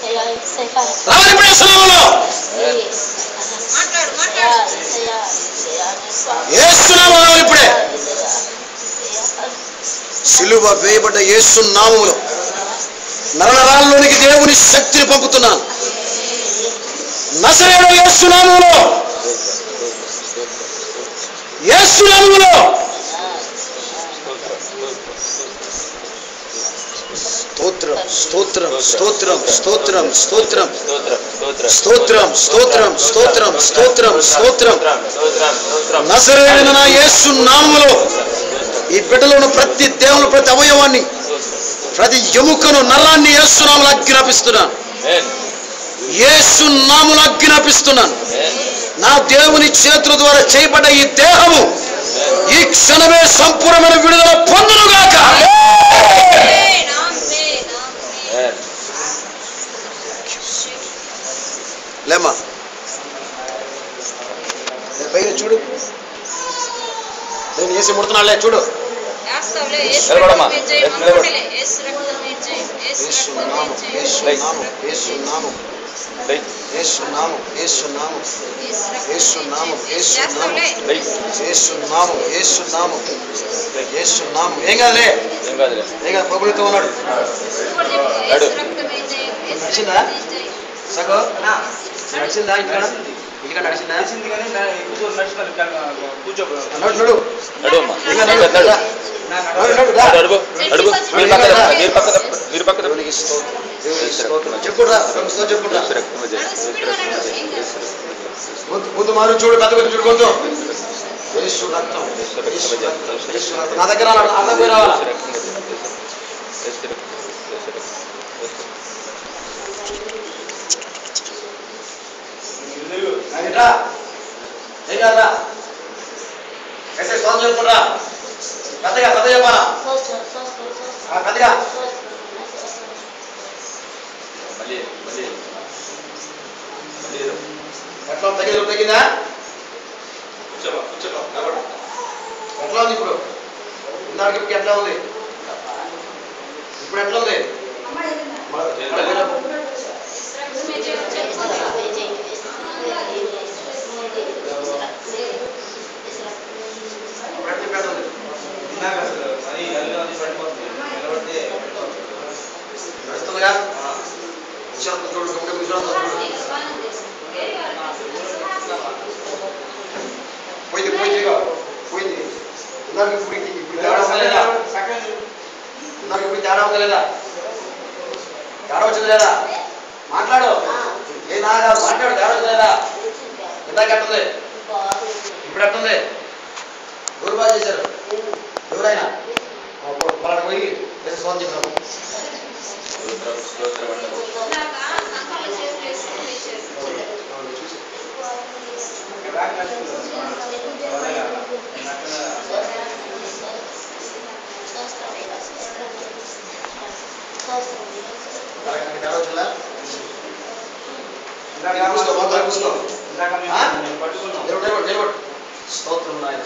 రావాలి యేసు నామములో. యేసు నామములో ఇప్పుడే సిలువ వేయబడ్డ యేసు నామములో నరనరాల్లోనికి దేవుని శక్తిని పంపుతున్నాను. నజరేయుడు యేసు నామములో, యేసు నామములో. స్తోత్రం స్తోత్రం స్తోత్రం స్తోత్రం స్తోత్రం స్తోత్రం స్తోత్రం స్తోత్రం స్తోత్రం స్తోత్రం. నజరేయుడైన యేసు నామములో ఈ బిడ్డలో ఉన్న ప్రతి దేవుని ప్రతి అవయవాన్ని ప్రతి ఎముకను నరాన్ని యేసు నామములో ఆజ్ఞాపిస్తున్నాను. యేసు నామములో ఆజ్ఞాపిస్తున్నాను. నా దేవుని చేతుల ద్వారా చేయబడ్డ ఈ దేహము ఈ క్షణమే సంపూర్ణమైన విడుదల పొందునుగాక. లేమ్మా పైన చూడు, నేను వేసి ముడుతున్నాడులే చూడు. ఏం కాదులే, ఏం కాదు, పగులుతూ ఉన్నాడు. నడిచిందా సగో? నడిచిందా? ఇక్కడ ఇక్కడ నడిచిందా? చూడు చెప్పురా ముందు మారు చూడు, పెద్ద పెద్ద చూడు గొంతు. యేసు రక్తం, నా దగ్గర అర్థం పోయి రావాలా? ఏం కాదా? ఎస్ఐ స్వామి చెప్పురా, పెద్దగా పెద్ద చెప్పాలా? పెద్దగా ఎట్లా తగ్గిందా? ఎట్లా ఉంది ఇప్పుడు? ఇందాక ఇప్పుడు ఎట్లా ఉంది? ఇప్పుడు ఎట్లా ఉంది? నడుస్తుందిగా? పోయింది పోయింది పోయింది. ఇందాక ఇప్పుడు ఇప్పుడు తేడా వస్తలేదా? ఇందాక ఇప్పుడు తేడా వస్తలేదా? తేడా వచ్చింది లేదా? మాట్లాడు. ఏ నాగా మాట్లాడు. తేడా వచ్చింది లేదా? ఇందాక ఎట్టుంది? ఇప్పుడు ఎట్టుంది? ఎవరు బాగా చేశారు? ఎవరైనా వాళ్ళకి పోయి ఫోన్ చెప్పినాము. స్తోత్రం నాయన.